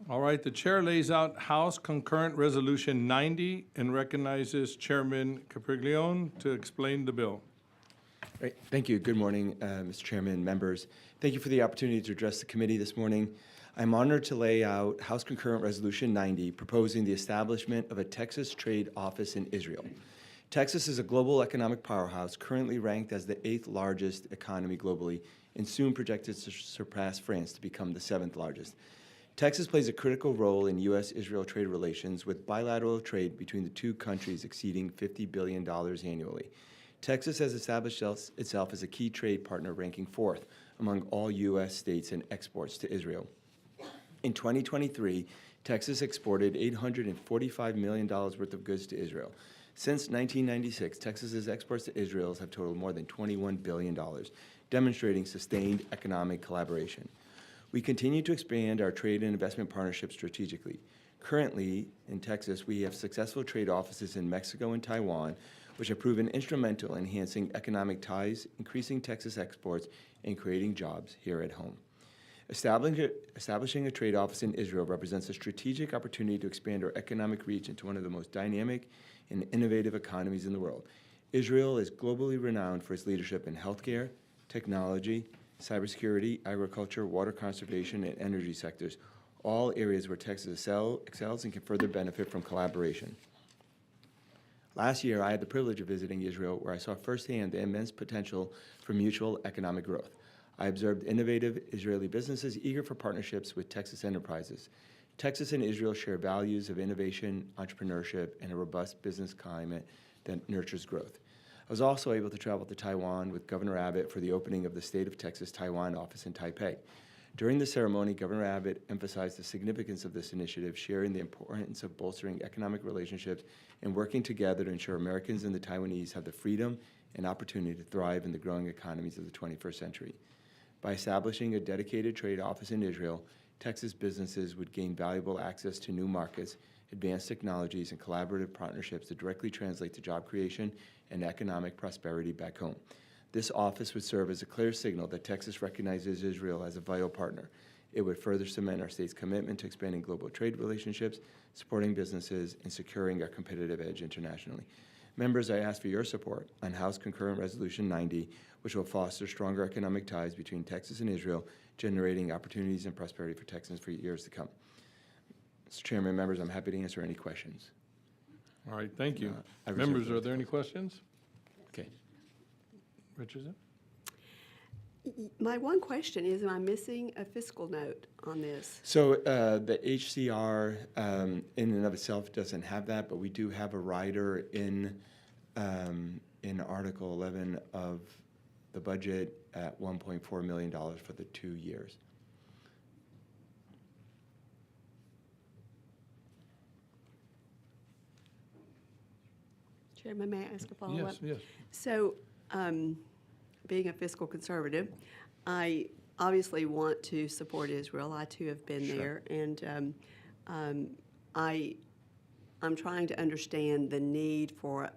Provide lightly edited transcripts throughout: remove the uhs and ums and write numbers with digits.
All right, the chair lays out House Concurrent Resolution 90 and recognizes Chairman Capriglione to explain the bill. Great. Thank you. Good morning, Mr. Chairman, members. Thank you for the opportunity to address the committee this morning. I'm honored to lay out House Concurrent Resolution 90, proposing the establishment of a Texas trade office in Israel. Texas is a global economic powerhouse, currently ranked as the 8th largest economy globally, and soon projected to surpass France to become the 7th largest. Texas plays a critical role in U.S.-Israel trade relations, with bilateral trade between the two countries exceeding $50 billion annually. Texas has established itself as a key trade partner, ranking 4th among all U.S. states in exports to Israel. In 2023, Texas exported $845 million worth of goods to Israel. Since 1996, Texas's exports to Israel have totaled more than $21 billion, demonstrating sustained economic collaboration. We continue to expand our trade and investment partnerships strategically. Currently, in Texas, we have successful trade offices in Mexico and Taiwan, which have proven instrumental in enhancing economic ties, increasing Texas exports, and creating jobs here at home. Establishing a trade office in Israel represents a strategic opportunity to expand our economic reach into one of the most dynamic and innovative economies in the world. Israel is globally renowned for its leadership in healthcare, technology, cybersecurity, agriculture, water conservation, and energy sectors, all areas where Texas excels and can further benefit from collaboration. Last year, I had the privilege of visiting Israel, where I saw firsthand the immense potential for mutual economic growth. I observed innovative Israeli businesses eager for partnerships with Texas enterprises. Texas and Israel share values of innovation, entrepreneurship, and a robust business climate that nurtures growth. I was also able to travel to Taiwan with Governor Abbott for the opening of the State of Texas Taiwan office in Taipei. During the ceremony, Governor Abbott emphasized the significance of this initiative, sharing the importance of bolstering economic relationships and working together to ensure Americans and the Taiwanese have the freedom and opportunity to thrive in the growing economies of the 21st century. By establishing a dedicated trade office in Israel, Texas businesses would gain valuable access to new markets, advanced technologies, and collaborative partnerships that directly translate to job creation and economic prosperity back home. This office would serve as a clear signal that Texas recognizes Israel as a vital partner. It would further cement our state's commitment to expanding global trade relationships, supporting businesses, and securing our competitive edge internationally. Members, I ask for your support on House Concurrent Resolution 90, which will foster stronger economic ties between Texas and Israel, generating opportunities and prosperity for Texans for years to come. Mr. Chairman, members, I'm happy to answer any questions. All right, thank you. Members, are there any questions? Okay. Richardson? My one question is, am I missing a fiscal note on this? So the HCR in and of itself doesn't have that, but we do have a rider in Article 11 of the budget at $1.4 million for the 2 years. Chairman, may I ask a follow-up? Yes, yes. So, being a fiscal conservative, I obviously want to support Israel. I too have been there, and I'm trying to understand the need for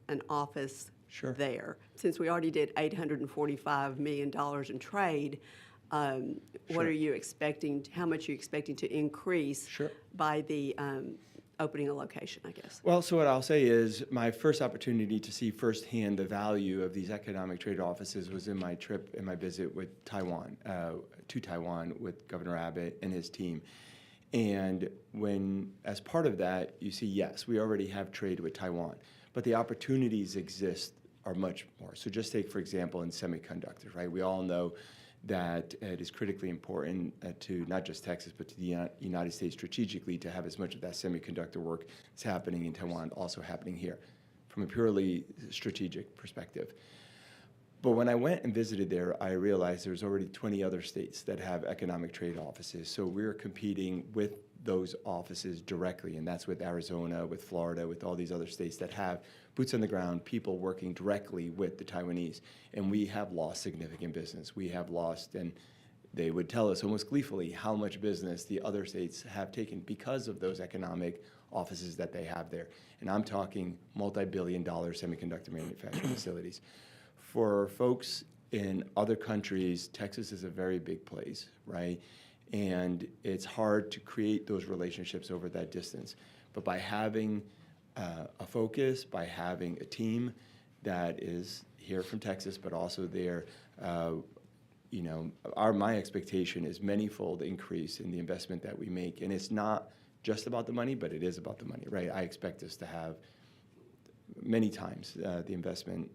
an office there. Since we already did $845 million in trade, what are you expecting? How much are you expecting to increase by the opening a location, I guess? Well, so what I'll say is my first opportunity to see firsthand the value of these economic trade offices was in my trip and my visit with Taiwan, to Taiwan with Governor Abbott and his team. And when, as part of that, you see, yes, we already have trade with Taiwan, but the opportunities are much more. So just take, for example, in semiconductors, right? We all know that it is critically important to not just Texas, but to the United States strategically to have as much of that semiconductor work that's happening in Taiwan also happening here from a purely strategic perspective. But when I went and visited there, I realized there's already 20 other states that have economic trade offices. So we're competing with those offices directly, and that's with Arizona, with Florida, with all these other states that have boots on the ground, people working directly with the Taiwanese. And we have lost significant business. We have lost, and they would tell us almost gleefully how much business the other states have taken because of those economic offices that they have there. And I'm talking multi-billion-dollar semiconductor manufacturing facilities. For folks in other countries, Texas is a very big place, right? And it's hard to create those relationships over that distance. But by having a focus, by having a team that is here from Texas, but also there, my expectation is many-fold increase in the investment that we make. And it's not just about the money, but it is about the money, right? I expect us to have many times the investment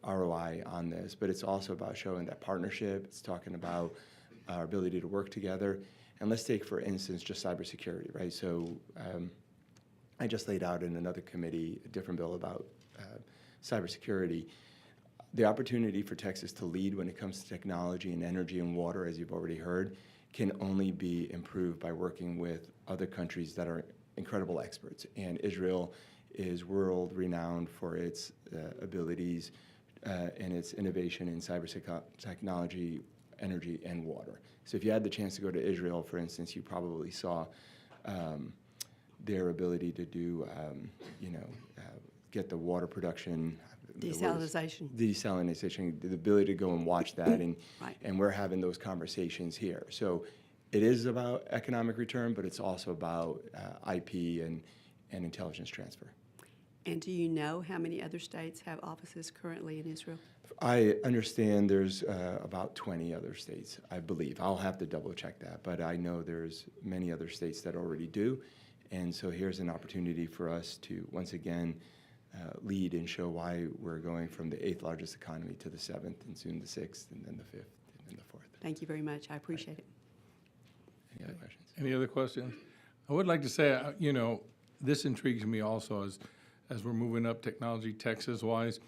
ROI on this, but it's also about showing that partnership. It's talking about our ability to work together. And let's take, for instance, just cybersecurity, right? So I just laid out in another committee a different bill about cybersecurity. The opportunity for Texas to lead when it comes to technology and energy and water, as you've already heard, can only be improved by working with other countries that are incredible experts. And Israel is world-renowned for its abilities and its innovation in cyber technology, energy, and water. So if you had the chance to go to Israel, for instance, you probably saw their ability to do, get the water production. Desalinization. Desalinization, the ability to go and watch that, and Right. and we're having those conversations here. So it is about economic return, but it's also about IP and intelligence transfer. And do you know how many other states have offices currently in Israel? I understand there's about 20 other states, I believe. I'll have to double check that, but I know there's many other states that already do. And so here's an opportunity for us to, once again, lead and show why we're going from the 8th largest economy to the 7th, and soon the 6th, and then the 5th, and then the 4th. Thank you very much. I appreciate it. Any other questions? Any other questions? I would like to say, this intrigues me also as we're moving up technology Texas-wise,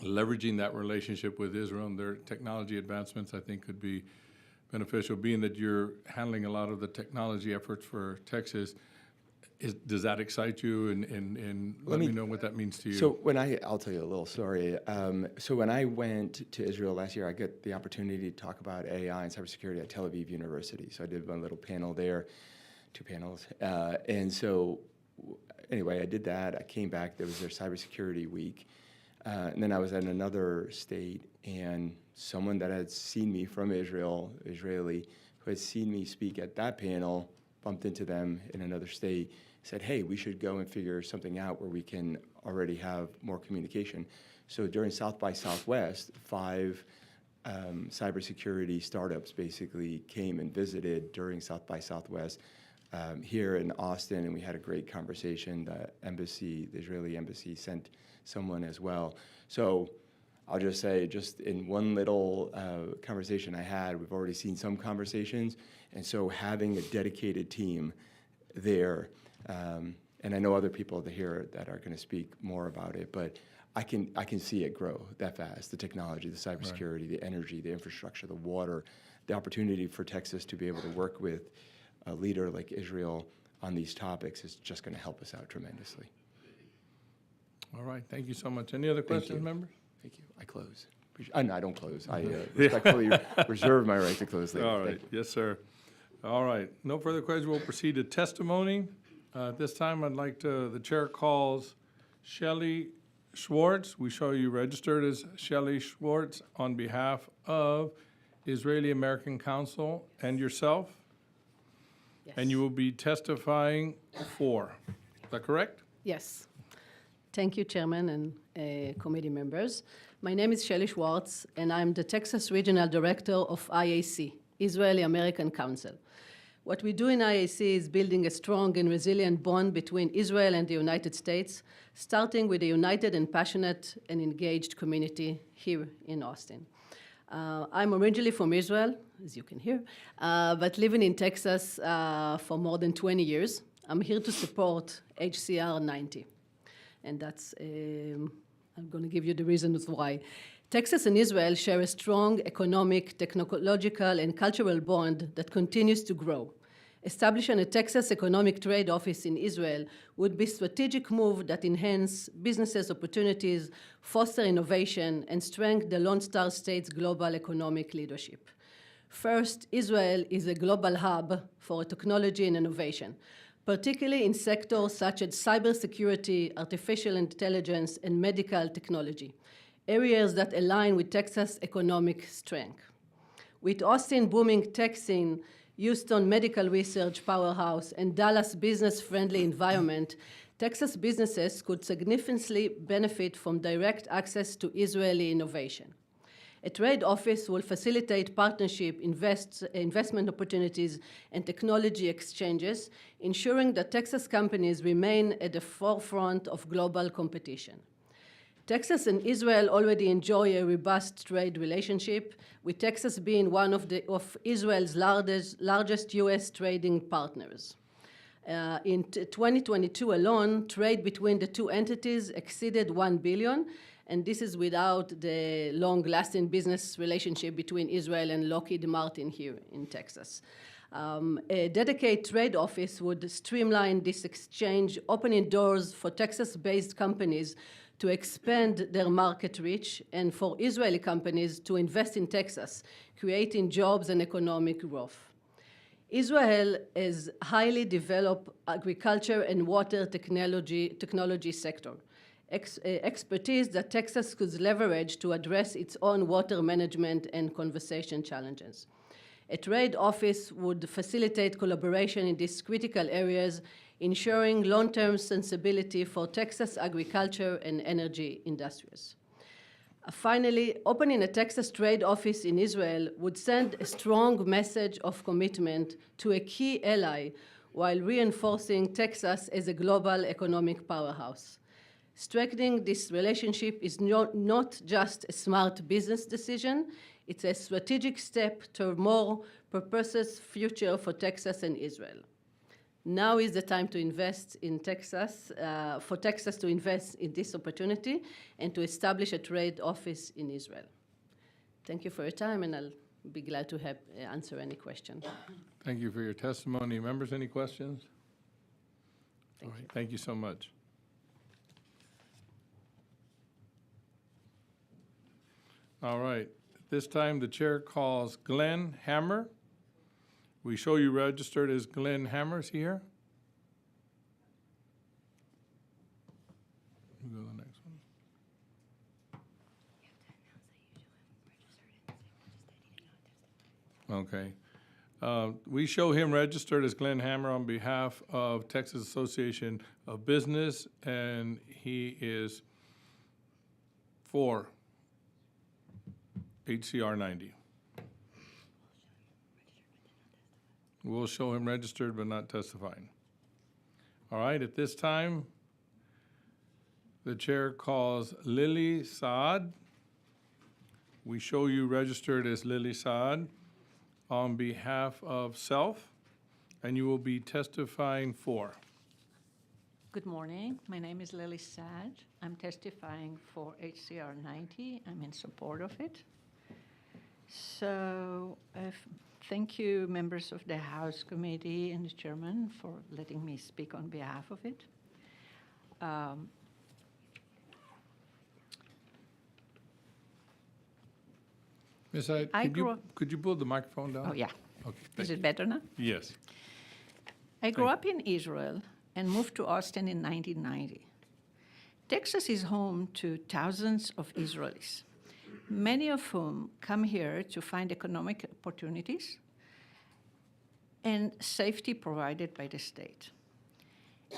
leveraging that relationship with Israel and their technology advancements, I think could be beneficial, being that you're handling a lot of the technology efforts for Texas. Does that excite you? And let me know what that means to you. So I'll tell you a little story. So when I went to Israel last year, I got the opportunity to talk about AI and cybersecurity at Tel Aviv University. So I did one little panel there, 2 panels. And so anyway, I did that. I came back. There was their cybersecurity week. And then I was at another state, and someone that had seen me from Israeli, who had seen me speak at that panel, bumped into them in another state, said, hey, we should go and figure something out where we can already have more communication. So during South by Southwest, 5 cybersecurity startups basically came and visited during South by Southwest here in Austin, and we had a great conversation. The Israeli embassy sent someone as well. So I'll just say, just in one little conversation I had, we've already seen some conversations, and so having a dedicated team there, and I know other people here that are going to speak more about it, but I can see it grow that fast. The technology, the cybersecurity, right, the energy, the infrastructure, the water, the opportunity for Texas to be able to work with a leader like Israel on these topics is just going to help us out tremendously. All right, thank you so much. Any other questions, members? Thank you. I close. No, I don't close. I respectfully reserve my right to close later. All right, yes, sir. All right, no further questions. We'll proceed to testimony. At this time, the chair calls Shelley Schwartz. We show you registered as Shelley Schwartz on behalf of Israeli American Council and yourself. Yes. And you will be testifying for. Is that correct? Yes. Thank you, Chairman and committee members. My name is Shelley Schwartz, and I'm the Texas Regional Director of IAC, Israeli American Council. What we do in IAC is building a strong and resilient bond between Israel and the United States, starting with a united and passionate and engaged community here in Austin. I'm originally from Israel, as you can hear, but living in Texas for more than 20 years. I'm here to support SCR90. And that's, I'm going to give you the reasons why. Texas and Israel share a strong economic, technological, and cultural bond that continues to grow. Establishing a Texas Economic Trade Office in Israel would be a strategic move that enhance businesses' opportunities, foster innovation, and strengthen the Lone Star State's global economic leadership. First, Israel is a global hub for technology and innovation, particularly in sectors such as cybersecurity, artificial intelligence, and medical technology, areas that align with Texas' economic strength. With Austin booming tech scene, Houston medical research powerhouse, and Dallas business-friendly environment, Texas businesses could significantly benefit from direct access to Israeli innovation. A trade office will facilitate partnership, investment opportunities, and technology exchanges, ensuring that Texas companies remain at the forefront of global competition. Texas and Israel already enjoy a robust trade relationship, with Texas being one of Israel's largest U.S. trading partners. In 2022 alone, trade between the two entities exceeded $1 billion, and this is without the long-lasting business relationship between Israel and Lockheed Martin here in Texas. A dedicated trade office would streamline this exchange, opening doors for Texas-based companies to expand their market reach and for Israeli companies to invest in Texas, creating jobs and economic growth. Israel is highly developed agriculture and water technology sector. Expertise that Texas could leverage to address its own water management and conservation challenges. A trade office would facilitate collaboration in these critical areas, ensuring long-term sensibility for Texas agriculture and energy industries. Finally, opening a Texas trade office in Israel would send a strong message of commitment to a key ally while reinforcing Texas as a global economic powerhouse. Strengthening this relationship is not just a smart business decision, it's a strategic step to a more purposive future for Texas and Israel. Now is the time to invest in Texas, for Texas to invest in this opportunity and to establish a trade office in Israel. Thank you for your time, and I'll be glad to answer any question. Thank you for your testimony. Members, any questions? All right, thank you so much. All right, at this time the chair calls Glenn Hammer. We show you registered as Glenn Hammer. Is he here? We'll go to the next one. Okay. We show him registered as Glenn Hammer on behalf of Texas Association of Business, and he is for SCR90. We'll show him registered but not testifying. All right, at this time, the chair calls Lily Saad. We show you registered as Lily Saad on behalf of self, and you will be testifying for. Good morning. My name is Lily Saad. I'm testifying for SCR90. I'm in support of it. So thank you, members of the House Committee and the Chairman, for letting me speak on behalf of it. Ms. Saad, could you pull the microphone down? Oh, yeah. Okay, Is it better now? Yes. I grew up in Israel and moved to Austin in 1990. Texas is home to thousands of Israelis, many of whom come here to find economic opportunities and safety provided by the state.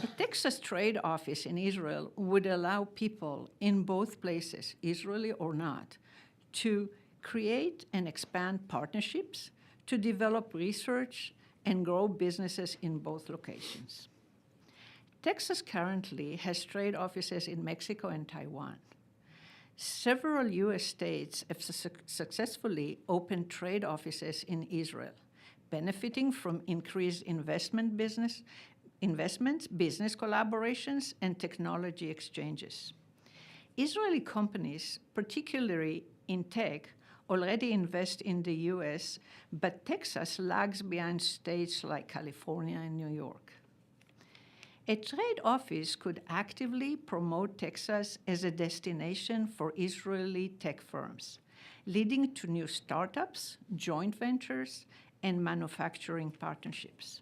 A Texas trade office in Israel would allow people in both places, Israeli or not, to create and expand partnerships, to develop research and grow businesses in both locations. Texas currently has trade offices in Mexico and Taiwan. Several U.S. states have successfully opened trade offices in Israel, benefiting from increased investments, business collaborations, and technology exchanges. Israeli companies, particularly in tech, already invest in the U.S., but Texas lags behind states like California and New York. A trade office could actively promote Texas as a destination for Israeli tech firms, leading to new startups, joint ventures, and manufacturing partnerships.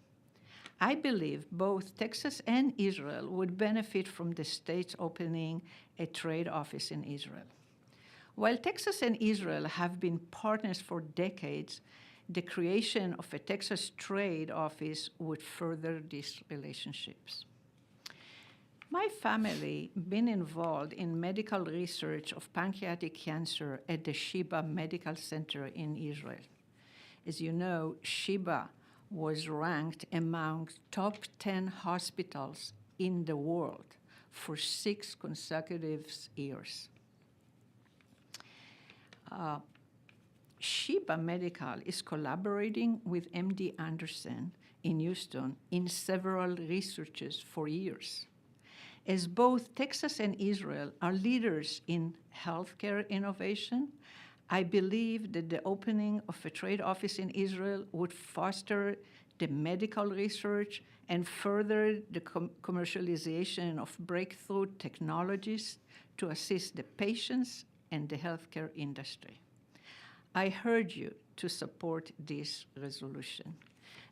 I believe both Texas and Israel would benefit from the states opening a trade office in Israel. While Texas and Israel have been partners for decades, the creation of a Texas trade office would further these relationships. My family been involved in medical research of pancreatic cancer at the Sheba Medical Center in Israel. As you know, Sheba was ranked among top 10 hospitals in the world for 6 consecutive years. Sheba Medical is collaborating with MD Anderson in Houston in several researches for years. As both Texas and Israel are leaders in healthcare innovation, I believe that the opening of a trade office in Israel would foster the medical research and further the commercialization of breakthrough technologies to assist the patients and the healthcare industry. I urge you to support this resolution.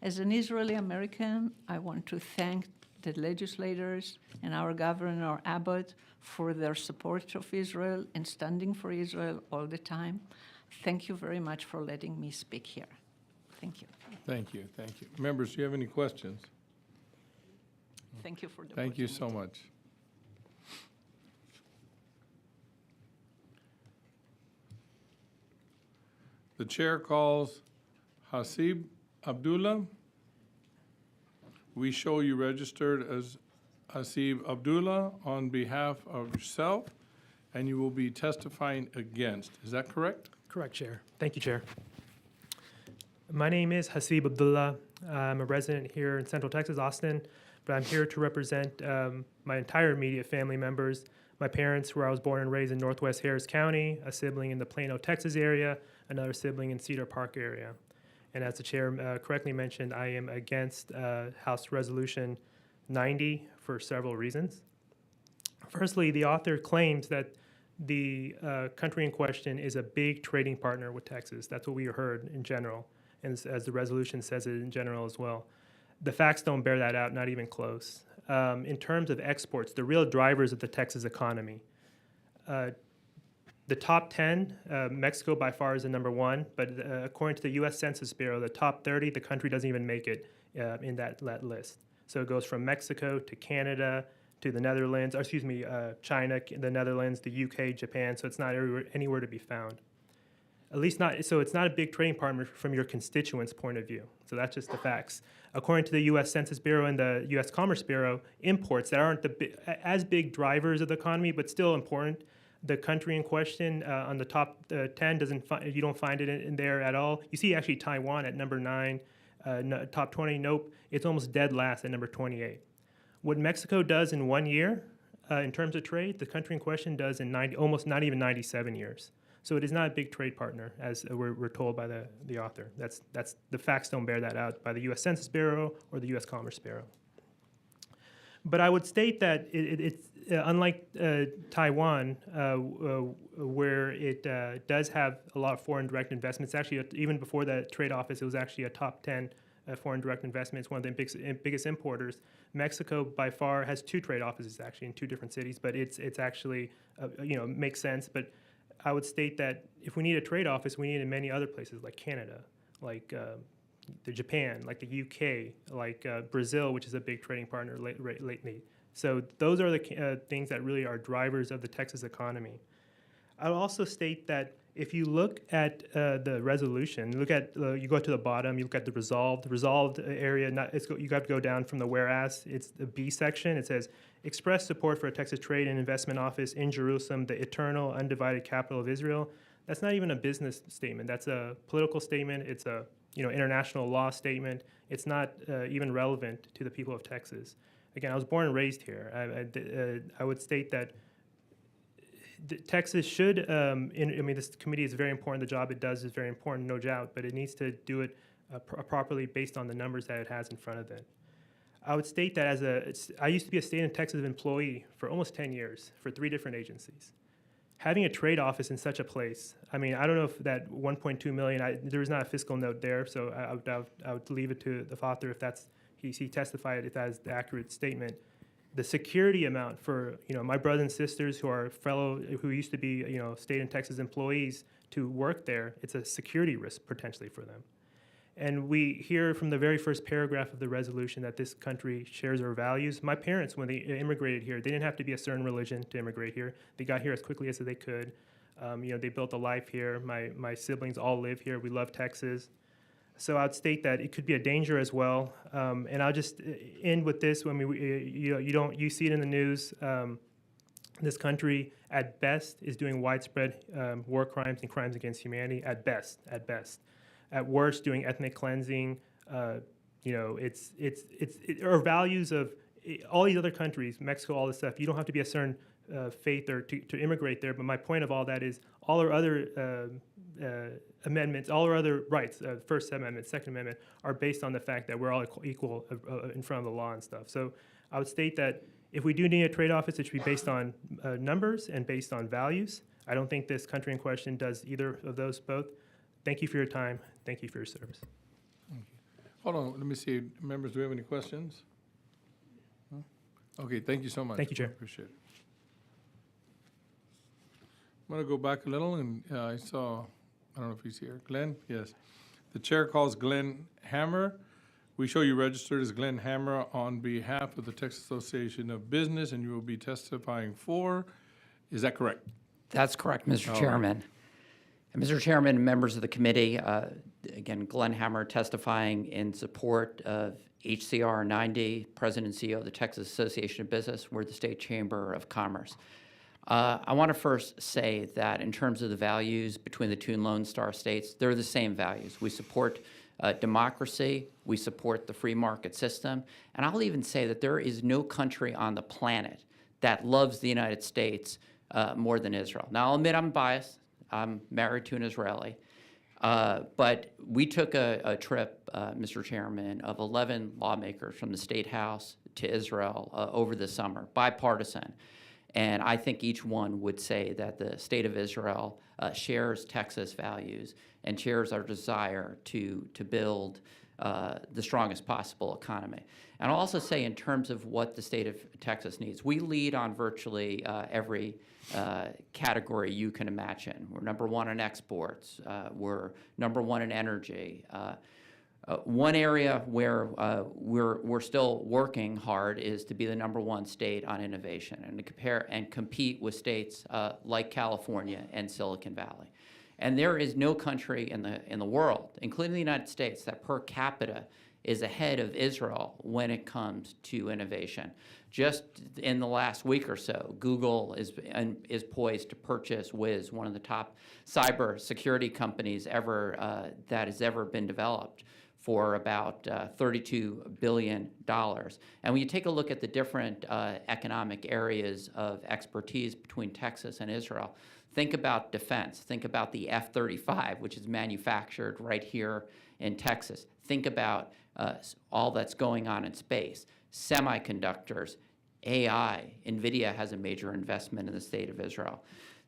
As an Israeli American, I want to thank the legislators and our Governor Abbott for their support of Israel and standing for Israel all the time. Thank you very much for letting me speak here. Thank you. Thank you, thank you. Members, do you have any questions? Thank you for the Thank you so opportunity. much. The chair calls Hasib Abdullah. We show you registered as Hasib Abdullah on behalf of yourself, and you will be testifying against. Is that correct? Correct, Chair. Thank you, Chair. My name is Hasib Abdullah. I'm a resident here in Central Texas, Austin, but I'm here to represent my entire immediate family members, my parents, where I was born and raised in Northwest Harris County, a sibling in the Plano, Texas area, another sibling in Cedar Park area. And as the chair correctly mentioned, I am against House Resolution 90 for several reasons. Firstly, the author claims that the country in question is a big trading partner with Texas. That's what we heard in general, and as the resolution says it in general as well. The facts don't bear that out, not even close. In terms of exports, the real drivers of the Texas economy, the top 10, Mexico by far is the number 1, but according to the U.S. Census Bureau, the top 30, the country doesn't even make it in that list. So it goes from Mexico to Canada to the Netherlands, China, the Netherlands, the UK, Japan, so it's not anywhere to be found. At least not, so it's not a big trading partner from your constituents' point of view. So that's just the facts. According to the U.S. Census Bureau and the U.S. Commerce Bureau, imports that aren't as big drivers of the economy, but still important. The country in question on the top 10 you don't find it in there at all. You see actually Taiwan at number 9, top 20, nope. It's almost dead last at number 28. What Mexico does in 1 year in terms of trade, the country in question does in almost not even 97 years. So it is not a big trade partner, as we're told by the author. That's the facts don't bear that out by the U.S. Census Bureau or the U.S. Commerce Bureau. But I would state that it's unlike Taiwan, where it does have a lot of foreign direct investments. Actually, even before the trade office, it was actually a top 10 foreign direct investment. It's one of the biggest importers. Mexico, by far, has 2 trade offices actually in 2 different cities. But it's actually makes sense. But I would state that if we need a trade office, we need it in many other places like Canada, like the Japan, like the UK, like Brazil, which is a big trading partner lately. So those are the things that really are drivers of the Texas economy. I'll also state that if you look at the resolution, you go to the bottom, you look at the resolved area. You got to go down from the whereas. It's the B section. It says express support for a Texas Trade and Investment Office in Jerusalem, the eternal, undivided capital of Israel. That's not even a business statement. That's a political statement. It's a international law statement. It's not even relevant to the people of Texas. Again, I was born and raised here. I would state that Texas should, this committee is very important. The job it does is very important, no doubt, but it needs to do it properly based on the numbers that it has in front of it. I would state that I used to be a state and Texas employee for almost 10 years for 3 different agencies. Having a trade office in such a place, I don't know if that 1.2 million, there is not a fiscal note there, so I would leave it to the author if he testified if that is the accurate statement. the security amount for my brothers and sisters who used to be state and Texas employees to work there, it's a security risk potentially for them. And we hear from the very first paragraph of the resolution that this country shares our values. My parents, when they immigrated here, they didn't have to be a certain religion to immigrate here. They got here as quickly as they could. They built a life here. My siblings all live here. We love Texas. So I'd state that it could be a danger as well. And I'll just end with this. You see it in the news. This country, at best, is doing widespread war crimes and crimes against humanity. At best. At worst, doing ethnic cleansing. It's our values of all these other countries, Mexico, all this stuff. You don't have to be a certain faith or to immigrate there. But my point of all that is all our other amendments, all our other rights, First Amendment, Second Amendment, are based on the fact that we're all equal in front of the law and stuff. So I would state that if we do need a trade office, it should be based on numbers and based on values. I don't think this country in question does either of those both. Thank you for your time. Thank you for your service. Hold on, let me see. Members, do we have any questions? No? Okay, thank you so much. Thank you, Chair. Appreciate it. I'm going to go back a little, and I don't know if he's here. Glenn? Yes. The chair calls Glenn Hammer. We show you registered as Glenn Hammer on behalf of the Texas Association of Business, and you will be testifying for. Is that correct? That's correct, Mr. Chairman. And Mr. Chairman, members of the committee, again, Glenn Hammer testifying in support of SCR90, President and CEO of the Texas Association of Business. We're the State Chamber of Commerce. I want to first say that in terms of the values between the two Lone Star states, they're the same values. We support democracy, we support the free market system, and I'll even say that there is no country on the planet that loves the United States more than Israel. Now, I'll admit I'm biased. I'm married to an Israeli. But we took a trip, Mr. Chairman, of 11 lawmakers from the State House to Israel over the summer, bipartisan. And I think each one would say that the state of Israel shares Texas values and shares our desire to build the strongest possible economy. And I'll also say in terms of what the state of Texas needs, we lead on virtually every category you can imagine. We're number one in exports. We're number one in energy. One area where we're still working hard is to be the number one state on innovation and to compare and compete with states like California and Silicon Valley. And there is no country in the world, including the United States, that per capita is ahead of Israel when it comes to innovation. Just in the last week or so, Google is poised to purchase Wiz, one of the top cyber security companies ever that has ever been developed, for about $32 billion. And when you take a look at the different economic areas of expertise between Texas and Israel, think about defense. Think about the F-35, which is manufactured right here in Texas. Think about all that's going on in space, semiconductors, AI. NVIDIA has a major investment in the state of Israel.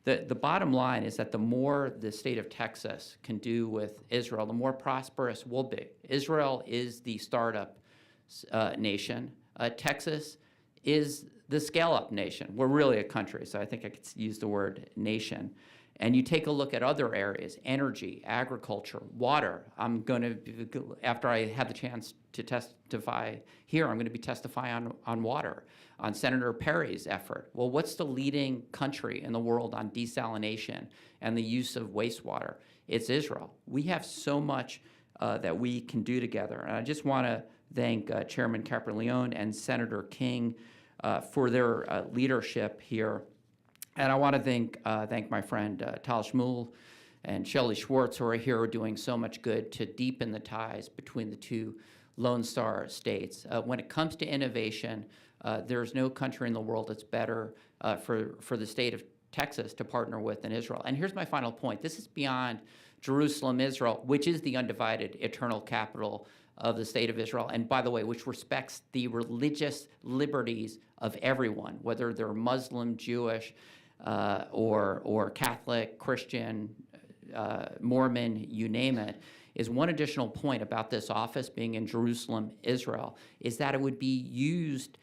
The bottom line is that the more the state of Texas can do with Israel, the more prosperous we'll be. Israel is the startup nation. Texas is the scale-up nation. We're really a country, so I think I could use the word nation. And you take a look at other areas, energy, agriculture, water. I'm going to, after I have the chance to testify here, I'm going to be testifying on water, on Senator Perry's effort. Well, what's the leading country in the world on desalination and the use of wastewater? It's Israel. We have so much that we can do together. And I just want to thank Chairman Capraleone and Senator King for their leadership here. And I want to thank my friend Tal Shmuel and Shelley Schwartz, who are here doing so much good to deepen the ties between the two Lone Star states. When it comes to innovation, there's no country in the world that's better for the state of Texas to partner with than Israel. And here's my final point. This is beyond Jerusalem, Israel, which is the undivided eternal capital of the state of Israel, and by the way, which respects the religious liberties of everyone, whether they're Muslim, Jewish, or Catholic, Christian, Mormon, you name it, is one additional point about this office being in Jerusalem, Israel, is that it would be used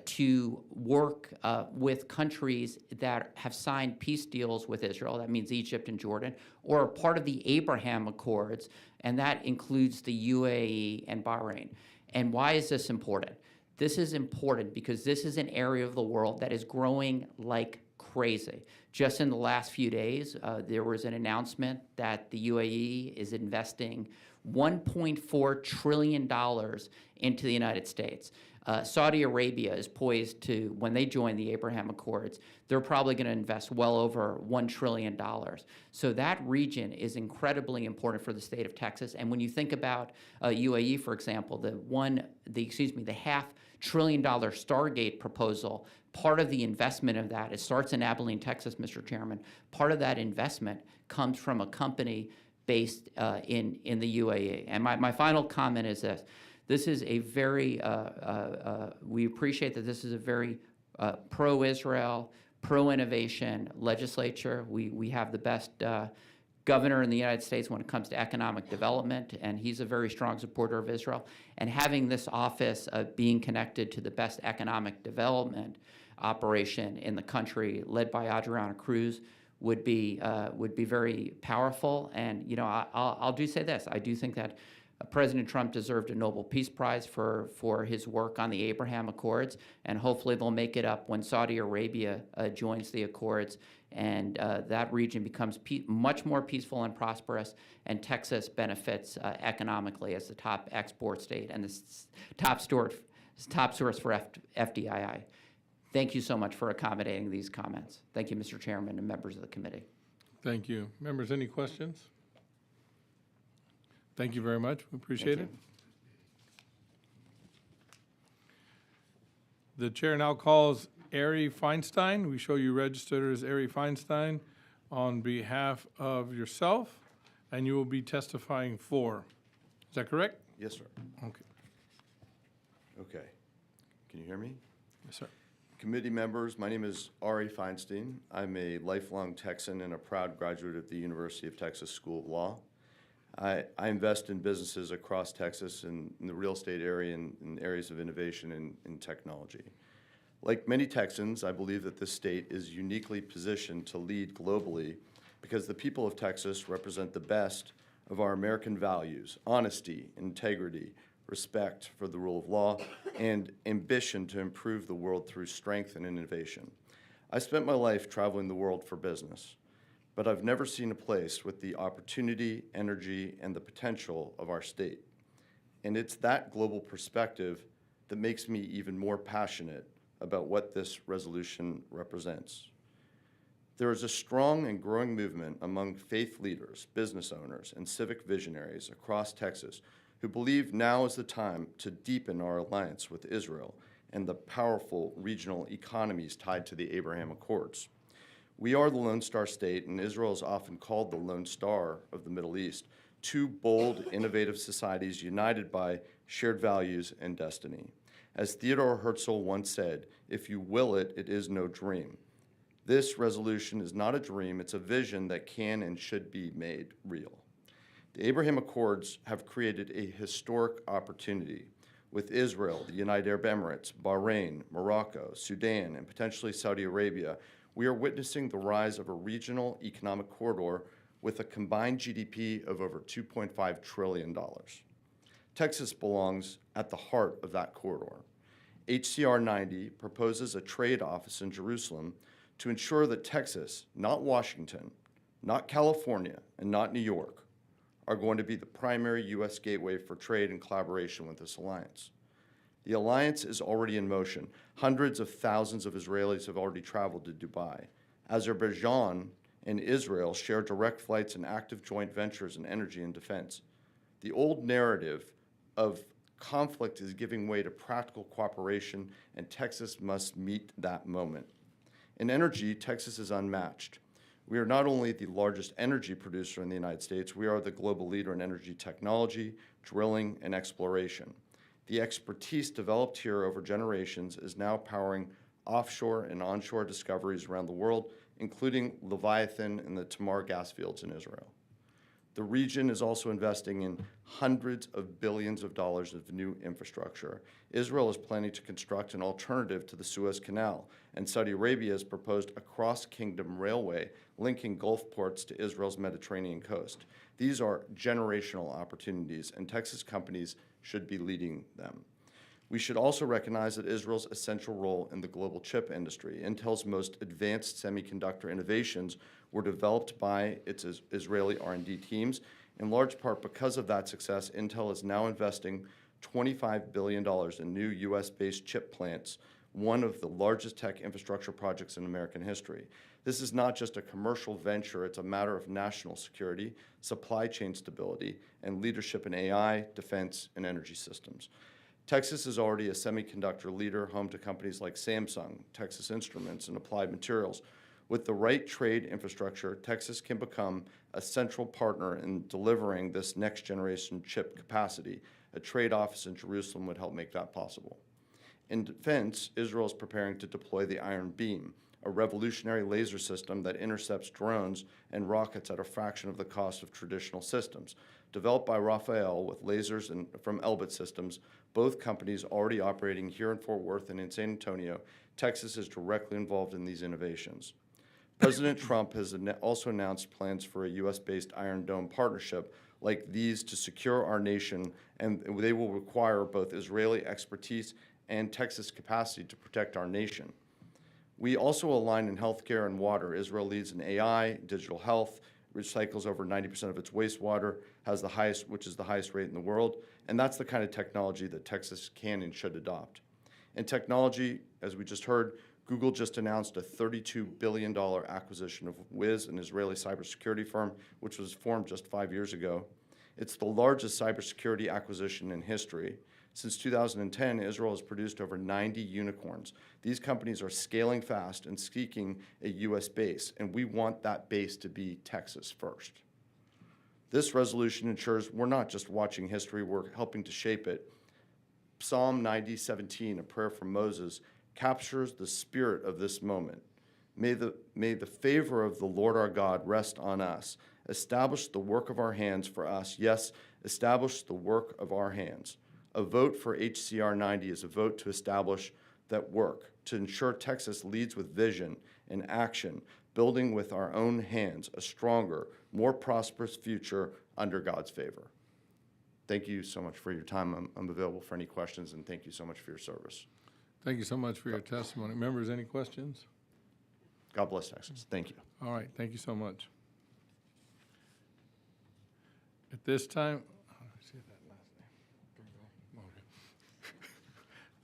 to work with countries that have signed peace deals with Israel, that means Egypt and Jordan, or are part of the Abraham Accords, and that includes the UAE and Bahrain. And why is this important? This is important because this is an area of the world that is growing like crazy. Just in the last few days, there was an announcement that the UAE is investing $1.4 trillion into the United States. Saudi Arabia is poised to, when they join the Abraham Accords, they're probably going to invest well over $1 trillion. So that region is incredibly important for the state of Texas. And when you think about UAE, for example, the $500 billion Stargate proposal, part of the investment of that, it starts in Abilene, Texas, Mr. Chairman. Part of that investment comes from a company based in the UAE. And my final comment is this. This is a very, we appreciate that this is a very pro-Israel, pro-innovation legislature. We have the best governor in the United States when it comes to economic development, and he's a very strong supporter of Israel. And having this office being connected to the best economic development operation in the country, led by Adriana Cruz, would be very powerful. And I'll do say this: I do think that President Trump deserved a Nobel Peace Prize for his work on the Abraham Accords, and hopefully they'll make it up when Saudi Arabia joins the Accords, and that region becomes much more peaceful and prosperous, and Texas benefits economically as the top export state and the top source for FDII. Thank you so much for accommodating these comments. Thank you, Mr. Chairman and members of the committee. Thank you. Members, any questions? Thank you very much. We appreciate it. The chair now calls Ari Feinstein. We show you registered as Ari Feinstein on behalf of yourself, and you will be testifying for. Is that correct? Yes, sir. Okay. Okay. Can you hear me? Yes, sir. Committee members, my name is Ari Feinstein. I'm a lifelong Texan and a proud graduate of the University of Texas School of Law. I invest in businesses across Texas in the real estate area and in areas of innovation and technology. Like many Texans, I believe that this state is uniquely positioned to lead globally because the people of Texas represent the best of our American values: honesty, integrity, respect for the rule of law, and ambition to improve the world through strength and innovation. I spent my life traveling the world for business, but I've never seen a place with the opportunity, energy, and the potential of our state. And it's that global perspective that makes me even more passionate about what this resolution represents. There is a strong and growing movement among faith leaders, business owners, and civic visionaries across Texas who believe now is the time to deepen our alliance with Israel and the powerful regional economies tied to the Abraham Accords. We are the Lone Star State, and Israel is often called the Lone Star of the Middle East, two bold, innovative societies united by shared values and destiny. As Theodore Herzl once said, "If you will it, it is no dream." This resolution is not a dream, it's a vision that can and should be made real. The Abraham Accords have created a historic opportunity. With Israel, the United Arab Emirates, Bahrain, Morocco, Sudan, and potentially Saudi Arabia, we are witnessing the rise of a regional economic corridor with a combined GDP of over $2.5 trillion. Texas belongs at the heart of that corridor. SCR90 proposes a trade office in Jerusalem to ensure that Texas, not Washington, not California, and not New York, are going to be the primary U.S. gateway for trade and collaboration with this alliance. The alliance is already in motion. Hundreds of thousands of Israelis have already traveled to Dubai. Azerbaijan and Israel share direct flights and active joint ventures in energy and defense. The old narrative of conflict is giving way to practical cooperation, and Texas must meet that moment. In energy, Texas is unmatched. We are not only the largest energy producer in the United States, we are the global leader in energy technology, drilling, and exploration. The expertise developed here over generations is now powering offshore and onshore discoveries around the world, including Leviathan and the Tamar gas fields in Israel. The region is also investing in hundreds of billions of dollars of new infrastructure. Israel is planning to construct an alternative to the Suez Canal, and Saudi Arabia has proposed a cross-kingdom railway linking Gulf ports to Israel's Mediterranean coast. These are generational opportunities, and Texas companies should be leading them. We should also recognize that Israel's essential role in the global chip industry. Intel's most advanced semiconductor innovations were developed by its Israeli R&D teams. In large part because of that success, Intel is now investing $25 billion in new U.S.-based chip plants, one of the largest tech infrastructure projects in American history. This is not just a commercial venture, it's a matter of national security, supply chain stability, and leadership in AI, defense, and energy systems. Texas is already a semiconductor leader, home to companies like Samsung, Texas Instruments, and Applied Materials. With the right trade infrastructure, Texas can become a central partner in delivering this next-generation chip capacity. A trade office in Jerusalem would help make that possible. In defense, Israel is preparing to deploy the Iron Beam, a revolutionary laser system that intercepts drones and rockets at a fraction of the cost of traditional systems. Developed by Rafael with lasers from Elbit Systems, both companies already operating here in Fort Worth and in San Antonio, Texas is directly involved in these innovations. President Trump has also announced plans for a U.S.-based Iron Dome partnership like these to secure our nation, and they will require both Israeli expertise and Texas capacity to protect our nation. We also align in healthcare and water. Israel leads in AI, digital health, recycles over 90% of its wastewater, has the highest, which is the highest rate in the world, and that's the kind of technology that Texas can and should adopt. In technology, as we just heard, Google just announced a $32 billion acquisition of Wiz, an Israeli cybersecurity firm, which was formed just 5 years ago. It's the largest cybersecurity acquisition in history. Since 2010, Israel has produced over 90 unicorns. These companies are scaling fast and seeking a U.S. base, and we want that base to be Texas first. This resolution ensures we're not just watching history, we're helping to shape it. Psalm 90:17, a prayer from Moses, captures the spirit of this moment. May the favor of the Lord our God rest on us. Establish the work of our hands for us. Yes, establish the work of our hands. A vote for SCR90 is a vote to establish that work, to ensure Texas leads with vision and action, building with our own hands a stronger, more prosperous future under God's favor. Thank you so much for your time. I'm available for any questions, and thank you so much for your service. Thank you so much for your testimony. Members, any questions? God bless Texas. Thank you. All right, thank you so much. At this time,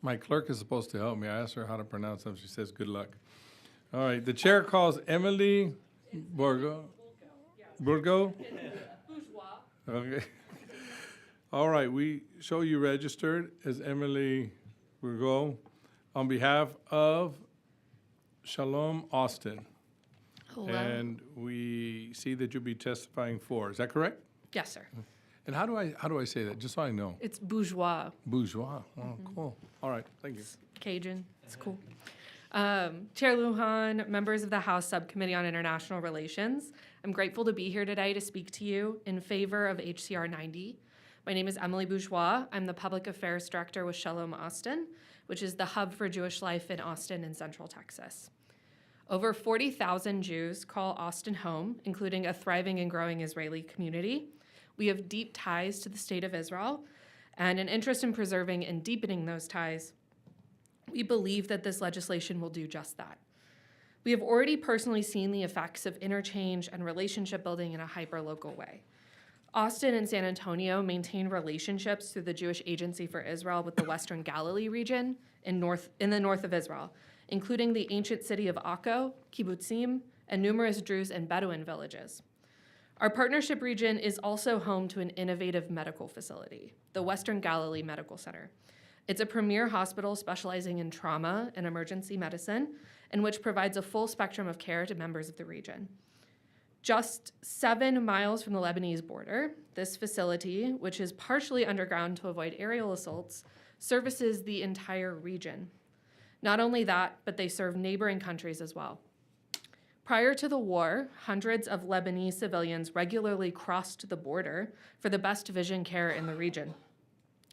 my clerk is supposed to help me. I asked her how to pronounce them. She says, good luck. All right, the chair calls Emily Burgo. Burgo? Okay. All right, we show you registered as Emily Burgo on behalf of Shalom Austin. Hello. And we see that you'll be testifying for. Is that correct? Yes, sir. And how do I say that? Just so I know. It's bourgeois, Bourgeois. Oh, cool. All right. Thank you. Cajun. It's cool. Chair Lujan, members of the House Subcommittee on International Relations, I'm grateful to be here today to speak to you in favor of HCR90. My name is Emily Bourgeois. I'm the Public Affairs Director with Shalom Austin, which is the hub for Jewish life in Austin and Central Texas. Over 40,000 Jews call Austin home, including a thriving and growing Israeli community. We have deep ties to the state of Israel and an interest in preserving and deepening those ties. We believe that this legislation will do just that. We have already personally seen the effects of interchange and relationship building in a hyper-local way. Austin and San Antonio maintain relationships through the Jewish Agency for Israel with the Western Galilee region in the north of Israel, including the ancient city of Akko, kibbutzim, and numerous Druze and Bedouin villages. Our partnership region is also home to an innovative medical facility, the Western Galilee Medical Center. It's a premier hospital specializing in trauma and emergency medicine, and which provides a full spectrum of care to members of the region. Just 7 miles from the Lebanese border, this facility, which is partially underground to avoid aerial assaults, services the entire region. Not only that, but they serve neighboring countries as well. Prior to the war, hundreds of Lebanese civilians regularly crossed the border for the best vision care in the region.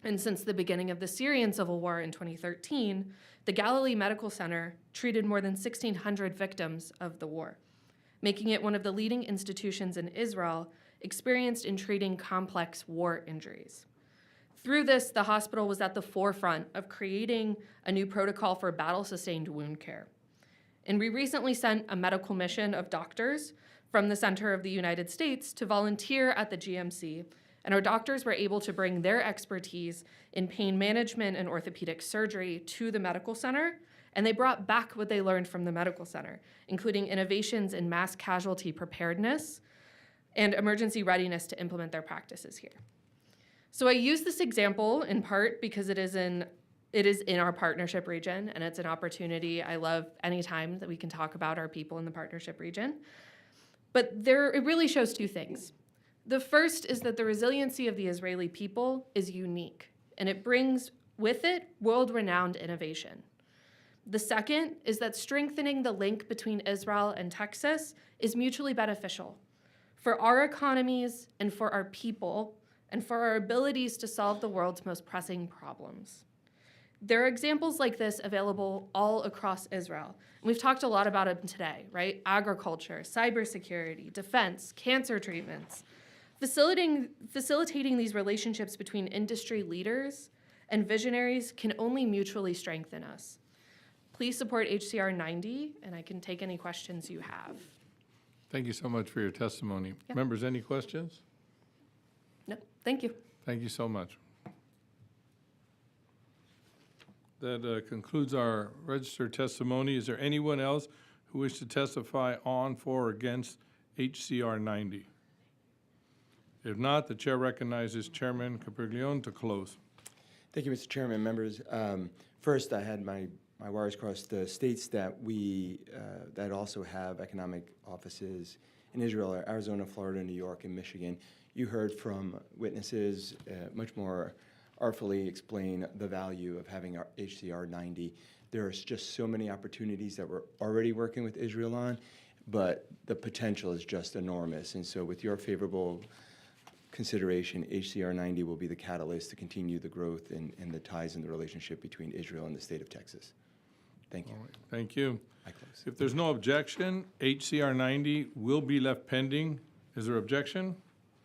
And since the beginning of the Syrian civil war in 2013, the Galilee Medical Center treated more than 1,600 victims of the war, making it one of the leading institutions in Israel experienced in treating complex war injuries. Through this, the hospital was at the forefront of creating a new protocol for battle-sustained wound care. And we recently sent a medical mission of doctors from the Center of the United States to volunteer at the GMC, and our doctors were able to bring their expertise in pain management and orthopedic surgery to the medical center, and they brought back what they learned from the medical center, including innovations in mass casualty preparedness and emergency readiness to implement their practices here. So I use this example in part because it is in our partnership region, and it's an opportunity I love any time that we can talk about our people in the partnership region. But it really shows two things. The first is that the resiliency of the Israeli people is unique, and it brings with it world-renowned innovation. The second is that strengthening the link between Israel and Texas is mutually beneficial for our economies and for our people and for our abilities to solve the world's most pressing problems. There are examples like this available all across Israel. And we've talked a lot about them today, right? Agriculture, cybersecurity, defense, cancer treatments. Facilitating these relationships between industry leaders and visionaries can only mutually strengthen us. Please support HCR90, and I can take any questions you have. Thank you so much for your testimony. Yeah. Members, any questions? No, thank you. Thank you so much. That concludes our registered testimony. Is there anyone else who wishes to testify on, for, or against HCR 90? If not, the chair recognizes Chairman Capriglione to close. Thank you, Mr. Chairman, members. First, I had my wires crossed. The states that that also have economic offices in Israel are Arizona, Florida, New York, and Michigan. You heard from witnesses much more artfully explain the value of having our HCR 90. There's just so many opportunities that we're already working with Israel on, but the potential is just enormous. And so with your favorable consideration, HCR 90 will be the catalyst to continue the growth and the ties in the relationship between Israel and the state of Texas. Thank you. All right, thank you. I close. If there's no objection, HCR 90 will be left pending. Is there objection?